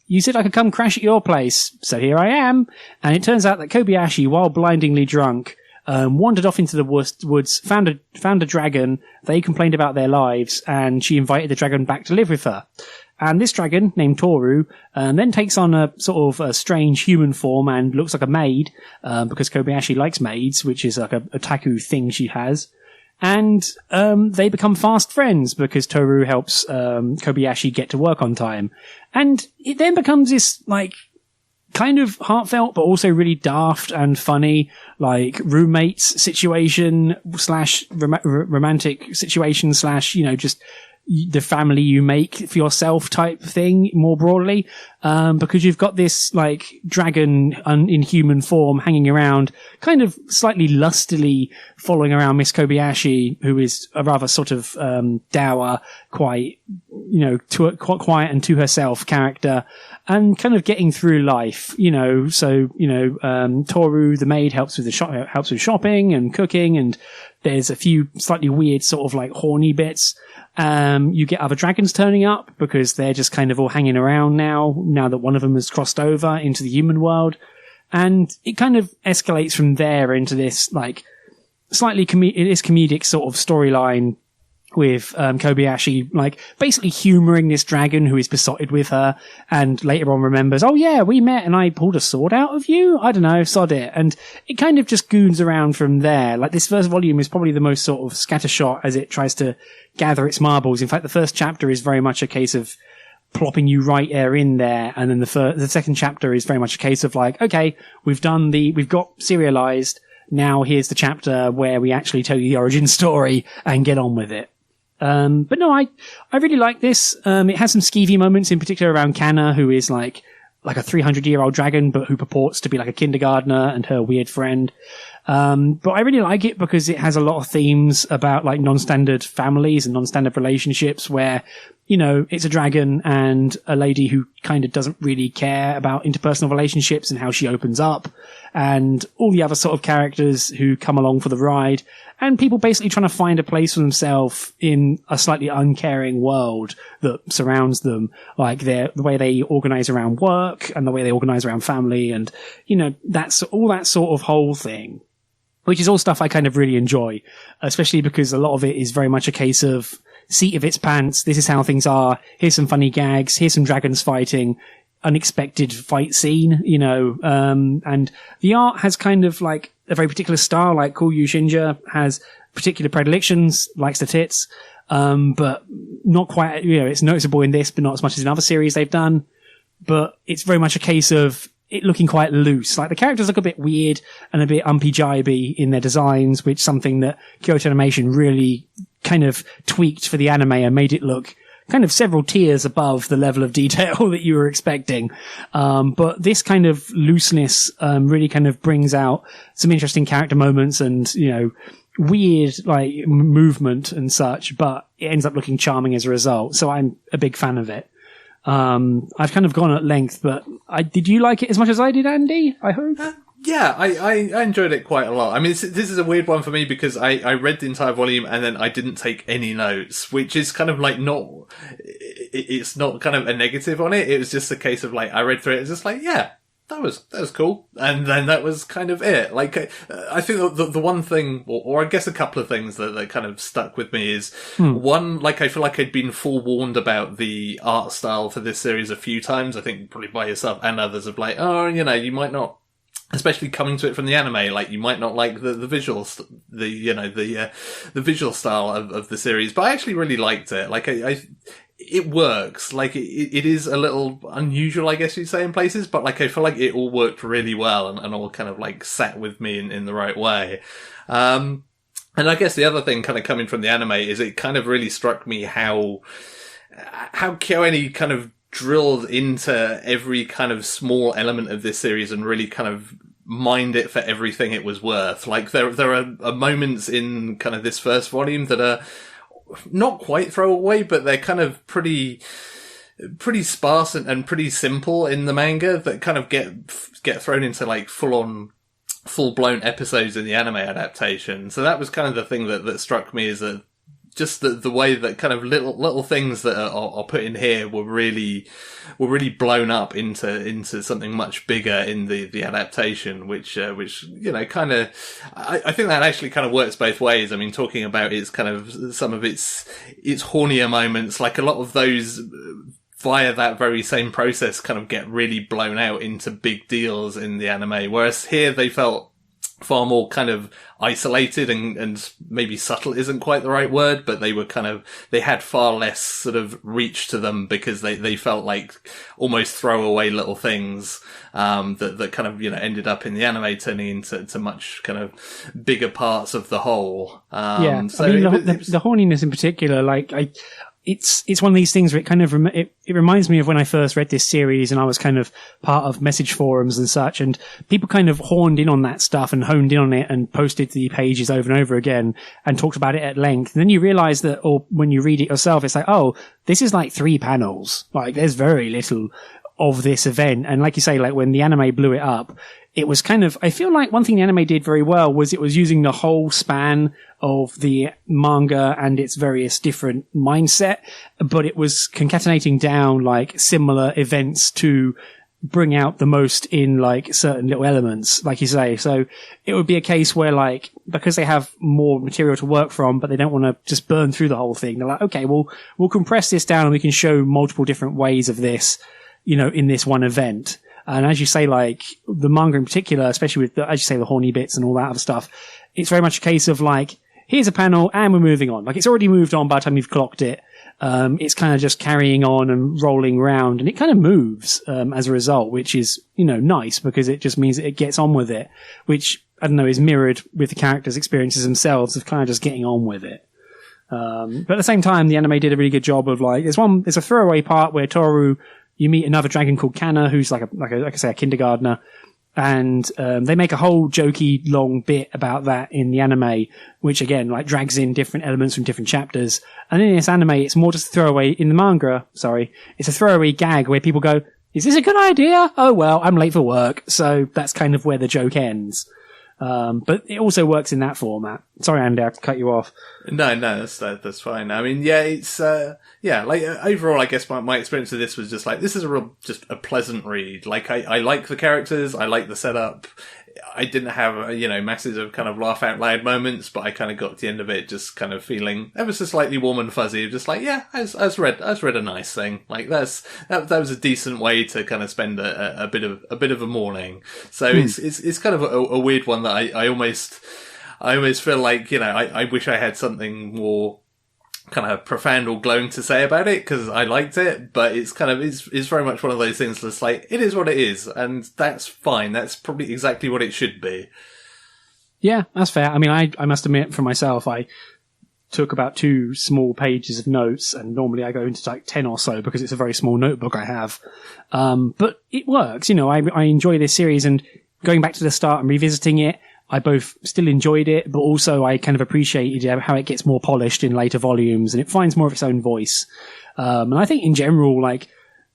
you said I could come crash at your place, so here I am. And it turns out that Kobayashi, while blindingly drunk, wandered off into the woods, found a dragon. They complained about their lives, and she invited the dragon back to live with her. And this dragon, named Toru, then takes on a sort of a strange human form and looks like a maid, because Kobayashi likes maids, which is like a otaku thing she has. And they become fast friends because Toru helps Kobayashi get to work on time. And it then becomes this, like, kind of heartfelt, but also really daft and funny, like, roommates situation / romantic situation / just the family you make for yourself type thing more broadly, because you've got this like dragon in human form hanging around, kind of slightly lustily following around Miss Kobayashi, who is a rather sort of dour, quite quite quiet and to herself character, and kind of getting through life, So Toru the maid helps with shopping and cooking, and there's a few slightly weird sort of like horny bits. You get other dragons turning up because they're just kind of all hanging around now that one of them has crossed over into the human world. And it kind of escalates from there into this like slightly comedic sort of storyline with Kobayashi like basically humouring this dragon who is besotted with her, and later on remembers, oh yeah, we met and I pulled a sword out of you, I don't know, sod it. And it kind of just goons around from there. Like, this first volume is probably the most sort of scattershot as it tries to gather its marbles. In fact, the first chapter is very much a case of plopping you right in there, and then the second chapter is very much a case of like, okay, we've got serialized, now here's the chapter where we actually tell you the origin story and get on with it. But no, I really like this. It has some skeevy moments, in particular around Kana, who is like a 300-year-old dragon, but who purports to be like a kindergartner, and her weird friend. But I really like it because it has a lot of themes about like non-standard families and non-standard relationships where, you know, it's a dragon and a lady who kind of doesn't really care about interpersonal relationships and how she opens up, and all the other sort of characters who come along for the ride, and people basically trying to find a place for themselves in a slightly uncaring world that surrounds them, like the way they organize around work and the way they organize around family, and, you know, that's all that sort of whole thing, which is all stuff I kind of really enjoy, especially because a lot of it is very much a case of seat of its pants. This is how things are. Here's some funny gags. Here's some dragons fighting. Unexpected fight scene, you know, and the art has kind of like a very particular style, like Kuryu Shinja has particular predilections, likes the tits, but not quite, you know, it's noticeable in this, but not as much as in other series they've done. But it's very much a case of it looking quite loose. Like the characters look a bit weird and a bit umpy-jibey in their designs, which is something that Kyoto Animation really kind of tweaked for the anime and made it look kind of several tiers above the level of detail that you were expecting. But this kind of looseness, really kind of brings out some interesting character moments and, you know, weird, like, movement and such, but it ends up looking charming as a result. So I'm a big fan of it. I've kind of gone at length, but did you like it as much as I did, Andy? I hope. Yeah, I enjoyed it quite a lot. I mean, this is a weird one for me because I read the entire volume and then I didn't take any notes, which is kind of like it's not kind of a negative on it. It was just a case of like, I read through it, it's just like, yeah, that was cool. And then that was kind of it. Like, I think the one thing, or I guess a couple of things that kind of stuck with me is one, like, I feel like I'd been forewarned about the art style for this series a few times. I think probably by yourself and others of like, oh, you know, you might not, especially coming to it from the anime, like you might not like the visuals, the visual style of the series, but I actually really liked it. Like it works. Like it is a little unusual, I guess you'd say, in places, but like I feel like it all worked really well and all kind of like sat with me in the right way. And I guess the other thing kind of coming from the anime is it kind of really struck me how KyoAni kind of drilled into every kind of small element of this series and really kind of mined it for everything it was worth. Like there are moments in kind of this first volume that are not quite throwaway, but they're kind of pretty sparse and pretty simple in the manga that kind of get thrown into like full-blown episodes in the anime adaptation. So that was kind of the thing that struck me, is that just the way that kind of little things that are put in here were really blown up into something much bigger in the adaptation, which, you know, kind of, I think that actually kind of works both ways. I mean, talking about its kind of, some of its hornier moments, like a lot of those via that very same process kind of get really blown out into big deals in the anime. Whereas here they felt far more kind of isolated and maybe subtle isn't quite the right word, but they had far less sort of reach to them because they felt like almost throwaway little things, that kind of, you know, ended up in the anime turning into much kind of bigger parts of the whole. So I mean, the horniness in particular, like it's one of these things where it kind of it reminds me of when I first read this series and I was kind of part of message forums and such, and people kind of horned in on that stuff and honed in on it and posted the pages over and over again and talked about it at length. And then you realize that, or when you read it yourself, it's like, oh, this is like 3 panels. Like there's very little of this event. And like you say, like when the anime blew it up, it was kind of, I feel like one thing the anime did very well was it was using the whole span of the manga and its various different mindset, but it was concatenating down like similar events to bring out the most in like certain little elements, like you say. So it would be a case where like, because they have more material to work from, but they don't want to just burn through the whole thing. They're like, okay, we'll compress this down and we can show multiple different ways of this, you know, in this one event. And as you say, like the manga in particular, especially with as you say, the horny bits and all that other stuff, it's very much a case of like, here's a panel and we're moving on. Like it's already moved on by the time you've clocked it. It's kind of just carrying on and rolling around, and it kind of moves, as a result, which is, you know, nice because it just means that it gets on with it, which I don't know, is mirrored with the characters' experiences themselves of kind of just getting on with it. But at the same time, the anime did a really good job of like, there's a throwaway part where Toru, you meet another dragon called Kana, who's like I say, a kindergartner. And they make a whole jokey long bit about that in the anime, which again, like, drags in different elements from different chapters. And in this anime, it's more just a throwaway, in the manga, it's a throwaway gag where people go, is this a good idea? Oh well, I'm late for work. So that's kind of where the joke ends. But it also works in that format. Sorry, Andy, I cut you off. No, that's fine. I mean, yeah, it's, overall, I guess my experience of this was just like, this is just a pleasant read. Like, I like the characters, I like the setup. I didn't have, masses of kind of laugh out loud moments, but I kind of got to the end of it just kind of feeling ever so slightly warm and fuzzy, just like, yeah, I read a nice thing. Like, that was a decent way to kind of spend a bit of a morning. So it's kind of a weird one that I almost feel like, I wish I had something more kind of profound or glowing to say about it, because I liked it, but it's kind of, it's very much one of those things that's like, it is what it is, and that's fine. That's probably exactly what it should be. Yeah, that's fair. I mean, I must admit for myself, I took about 2 small pages of notes, and normally I go into like 10 or so because it's a very small notebook I have. But it works, I enjoy this series, and going back to the start and revisiting it, I both still enjoyed it, but also I kind of appreciated how it gets more polished in later volumes and it finds more of its own voice. And I think in general, like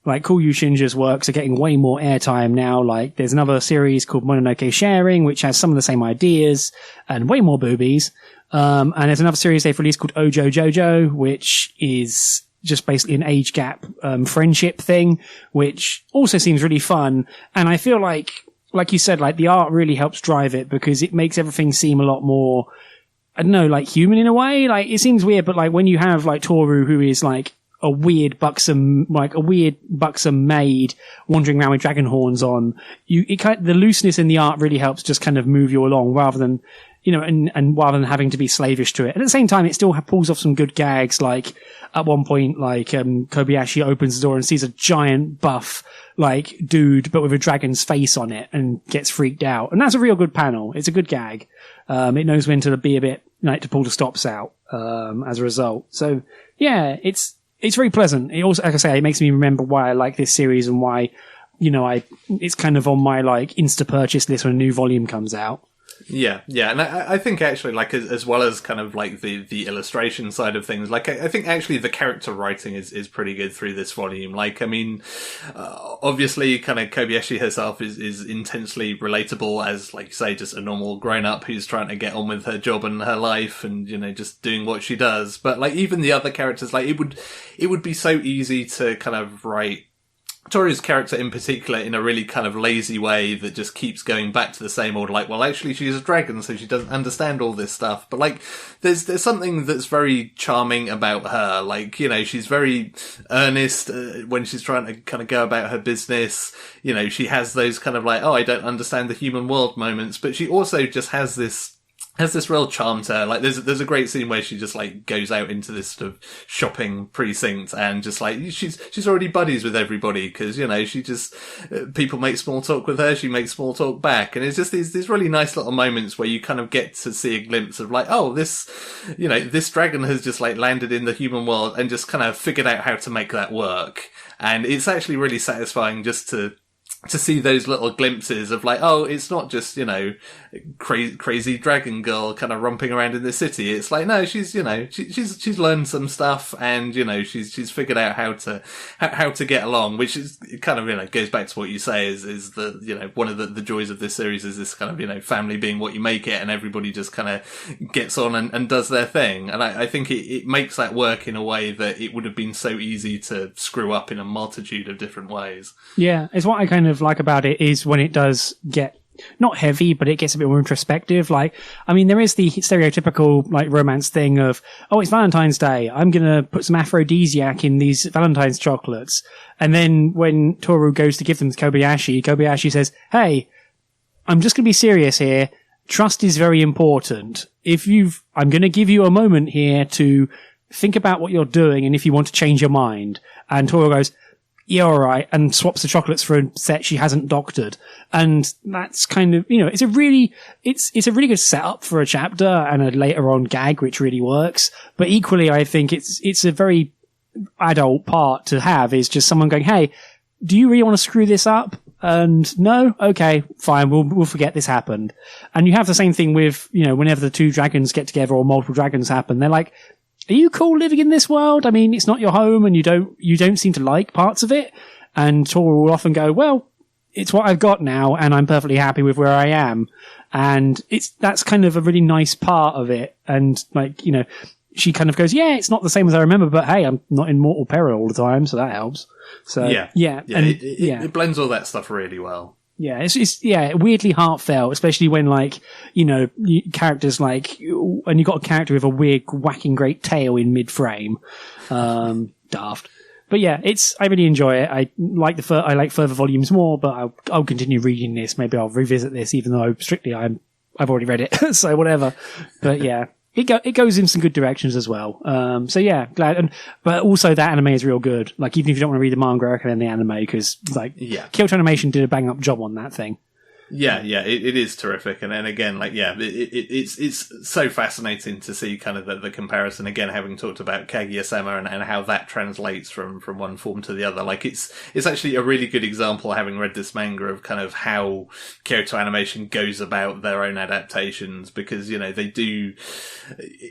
Kuyu Shinja's works are getting way more airtime now. Like, there's another series called Mononoke Sharing, which has some of the same ideas and way more boobies. And there's another series they've released called Ojo Jojo, which is just basically an age gap, friendship thing, which also seems really fun. And I feel like you said, like, the art really helps drive it because it makes everything seem a lot more, I don't know, like, human in a way. Like, it seems weird, but like when you have like Toru, who is like a weird buxom maid wandering around with dragon horns on, the looseness in the art really helps just kind of move you along rather than, and rather than having to be slavish to it. And at the same time, it still pulls off some good gags. Like, at one point, like, Kobayashi opens the door and sees a giant buff, like, dude, but with a dragon's face on it and gets freaked out. And that's a real good panel. It's a good gag. It knows when to be a bit, like, to pull the stops out, as a result. So, yeah, it's very pleasant. It also, like I say, it makes me remember why I like this series and why, it's kind of on my, like, insta purchase list when a new volume comes out. Yeah, and I think actually, like, as well as kind of like the illustration side of things, like, I think actually the character writing is pretty good through this volume. Like, I mean, obviously kind of Kobayashi herself is intensely relatable as, like you say, just a normal grown up who's trying to get on with her job and her life and, just doing what she does. But like, even the other characters, like, it would be so easy to kind of write Toru's character in particular in a really kind of lazy way that just keeps going back to the same old, like, well, actually she's a dragon, so she doesn't understand all this stuff. But like, there's something that's very charming about her. Like, she's very earnest when she's trying to kind of go about her business. She has those kind of like, oh, I don't understand the human world moments, but she also just has this real charm to her. Like, there's a great scene where she just like goes out into this sort of shopping precinct and just like she's already buddies with everybody because she just people make small talk with her, she makes small talk back, and it's just these really nice little moments where you kind of get to see a glimpse of like, oh, this dragon has just like landed in the human world and just kind of figured out how to make that work, and it's actually really satisfying just to see those little glimpses of like, oh, it's not just, crazy dragon girl kind of romping around in the city. It's like, no, she's learned some stuff and, she's figured out how to get along, which is kind of, goes back to what you say is the, one of the joys of this series is this kind of, family being what you make it and everybody just kind of gets on and does their thing. And I think it makes that work in a way that it would have been so easy to screw up in a multitude of different ways. Yeah, it's what I kind of like about it is when it does get not heavy, but it gets a bit more introspective. Like, I mean, there is the stereotypical like romance thing of, oh, it's Valentine's Day, I'm gonna put some aphrodisiac in these Valentine's chocolates. And then when Toru goes to give them to Kobayashi says, hey, I'm just gonna be serious here. Trust is very important. I'm gonna give you a moment here to think about what you're doing and if you want to change your mind. And Toru goes, yeah, all right, and swaps the chocolates for a set she hasn't doctored. And that's kind of, it's a really good setup for a chapter and a later on gag, which really works. But equally, I think it's a very adult part to have is just someone going, hey, do you really want to screw this up? And no, okay, fine, we'll forget this happened. And you have the same thing with, whenever the two dragons get together or multiple dragons happen, they're like, are you cool living in this world? I mean, it's not your home and you don't seem to like parts of it. And Tora will often go, well, it's what I've got now and I'm perfectly happy with where I am. And that's kind of a really nice part of it. And she kind of goes, yeah, it's not the same as I remember, but hey, I'm not in mortal peril all the time, so that helps. So it blends all that stuff really well. Yeah, it's weirdly heartfelt, especially when characters and you got a character with a weird whacking great tail in mid-frame, daft. But yeah, I really enjoy it. I like further volumes more, but I'll continue reading this. Maybe I'll revisit this, even though I've already read it, so whatever. But yeah. It goes in some good directions as well. So yeah, glad. But also that anime is real good. Like, even if you don't want to read the manga, I recommend the anime because, Kyoto Animation did a bang up job on that thing. Yeah, it is terrific, and again, it's so fascinating to see kind of the comparison. Again, having talked about Kaguya-Sama and how that translates from one form to the other, it's actually a really good example, having read this manga, of kind of how Kyoto Animation goes about their own adaptations, because they do,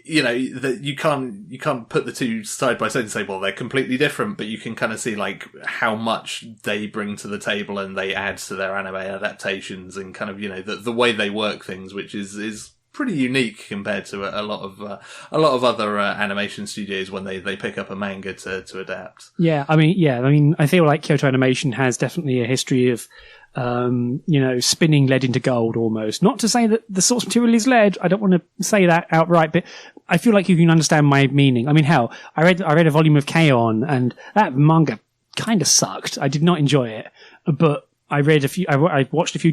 you can't put the two side by side and say, well, they're completely different, but you can kind of see how much they bring to the table and they add to their anime adaptations. And kind of the way they work things, which is pretty unique compared to a lot of other animation studios when they pick up a manga to adapt. I mean I feel like Kyoto Animation has definitely a history of spinning lead into gold almost. Not to say that the source material is lead. I don't want to say that outright, but I feel like you can understand my meaning. I mean, hell, I read a volume of K-On! And that manga kind of sucked. I did not enjoy it, but I watched a few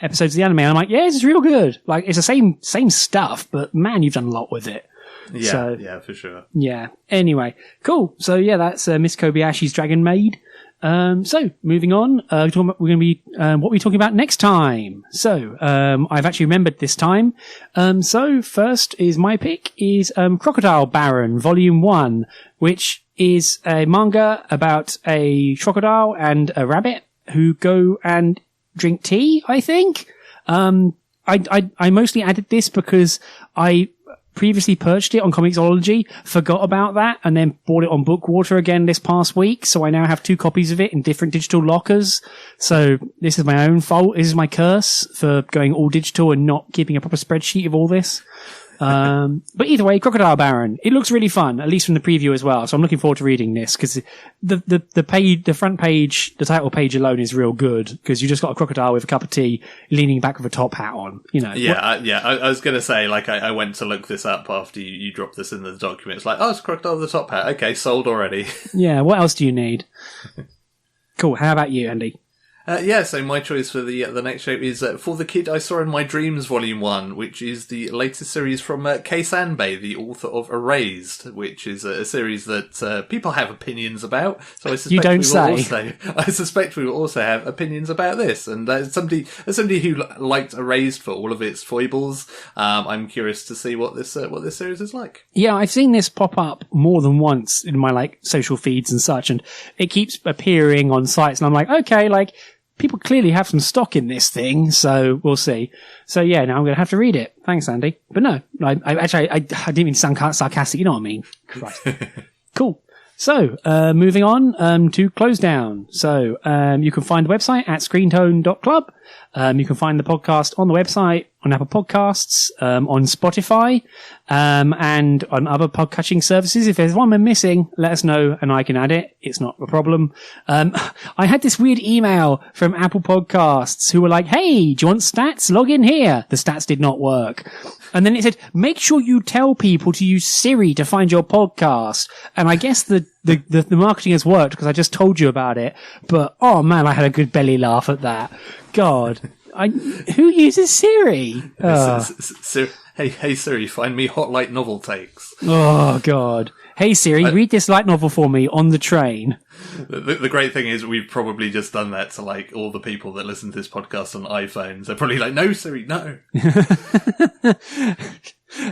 episodes of the anime, and I'm like, yeah, this is real good. Like, it's the same stuff, but man, you've done a lot with it. Yeah, for sure. Yeah. Anyway, cool. So yeah, that's Miss Kobayashi's Dragon Maid. So moving on, we're going to be what we're talking about next time. So I've actually remembered this time. So first is my pick is Crocodile Baron Volume 1, which is a manga about a crocodile and a rabbit who go and drink tea, I think. I mostly added this because I previously purchased it on Comixology, forgot about that, and then bought it on Bookwater again this past week. So I now have 2 copies of it in different digital lockers. So this is my own fault. This is my curse for going all digital and not keeping a proper spreadsheet of all this. But either way, Crocodile Baron, it looks really fun, at least from the preview as well. So I'm looking forward to reading this because the front page, the title page alone is real good because you just got a crocodile with a cup of tea leaning back with a top hat on, I was going to say, I went to look this up after you dropped this in the document. It's it's a crocodile with a top hat. Okay, sold already. Yeah. What else do you need? Cool. How about you, Andy? So my choice for the next show is For the Kid I Saw in My Dreams Volume 1, which is the latest series from Kei Sanbei, the author of Erased, which is a series that people have opinions about. So I suspect we will also have opinions about this. And as somebody who liked Erased for all of its foibles, I'm curious to see what this series is like. Yeah, I've seen this pop up more than once in my social feeds and such, and it keeps appearing on sites, and I'm like, okay, people clearly have some stock in this thing, so we'll see. So yeah, now I'm going to have to read it. Thanks, Andy. But no, I didn't mean to sound sarcastic, you know what I mean? Christ. Cool. So, moving on, to Close Down. So, you can find the website at Screentone.club. You can find the podcast on the website, on Apple Podcasts, on Spotify, and on other podcatching services. If there's one we're missing, let us know and I can add it. It's not a problem. I had this weird email from Apple Podcasts who were like, hey, do you want stats? Log in here. The stats did not work. And then it said, make sure you tell people to use Siri to find your podcast. And I guess the marketing has worked because I just told you about it. But, oh man, I had a good belly laugh at that. God. Who uses Siri? Hey Siri, find me hot light novel takes. Oh God. Hey Siri, read this light novel for me on the train. The great thing is we've probably just done that to all the people that listen to this podcast on iPhones. They're probably like, no Siri, no.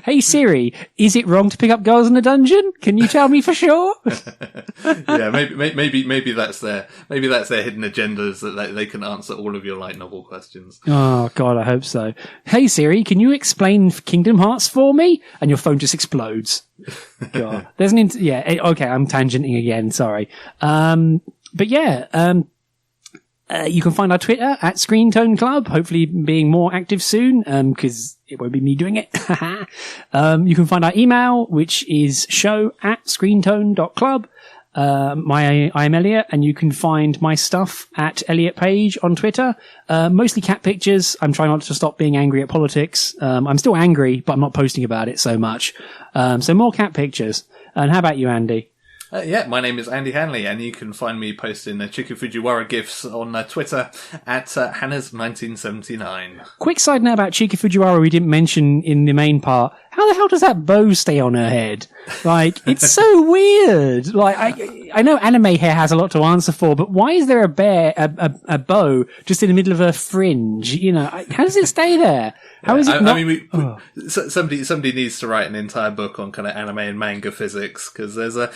Hey Siri, is it wrong to pick up girls in a dungeon? Can you tell me for sure? Yeah, maybe that's their hidden agendas that they can answer all of your light novel questions. Oh God, I hope so. Hey Siri, can you explain Kingdom Hearts for me? And your phone just explodes. God, there's okay, I'm tangenting again. Sorry. But yeah, you can find our Twitter at Screentone Club, hopefully being more active soon, because it won't be me doing it. You can find our email, which is show@screentone.club. I'm Elliot, and you can find my stuff at Elliot Page on Twitter. Mostly cat pictures. I'm trying not to stop being angry at politics. I'm still angry, but I'm not posting about it so much. So more cat pictures. And how about you, Andy? Yeah, my name is Andy Hanley, and you can find me posting Chika Fujiwara GIFs on Twitter at Hannah's1979. Quick side note about Chika Fujiwara we didn't mention in the main part. How the hell does that bow stay on her head? Like, it's so weird. Like, I know anime hair has a lot to answer for, but why is there a bow just in the middle of her fringe? You know, how does it stay there? How is it not? I mean, somebody needs to write an entire book on kind of anime and manga physics, because there's a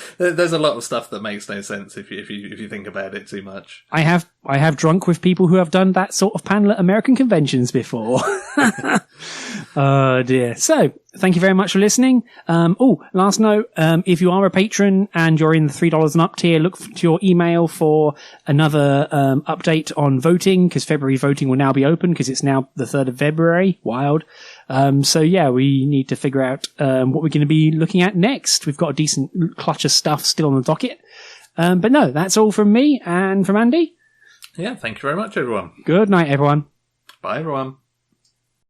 lot of stuff that makes no sense if you think about it too much. I have drunk with people who have done that sort of panel at American conventions before. Oh dear. So, thank you very much for listening. Last note, if you are a patron and you're in the $3 and up tier, look to your email for another update on voting, because February voting will now be open, because it's now the 3rd of February. Wild. So yeah, we need to figure out what we're going to be looking at next. We've got a decent clutch of stuff still on the docket. But no, that's all from me and from Andy. Yeah, thank you very much, everyone. Good night, everyone. Bye, everyone.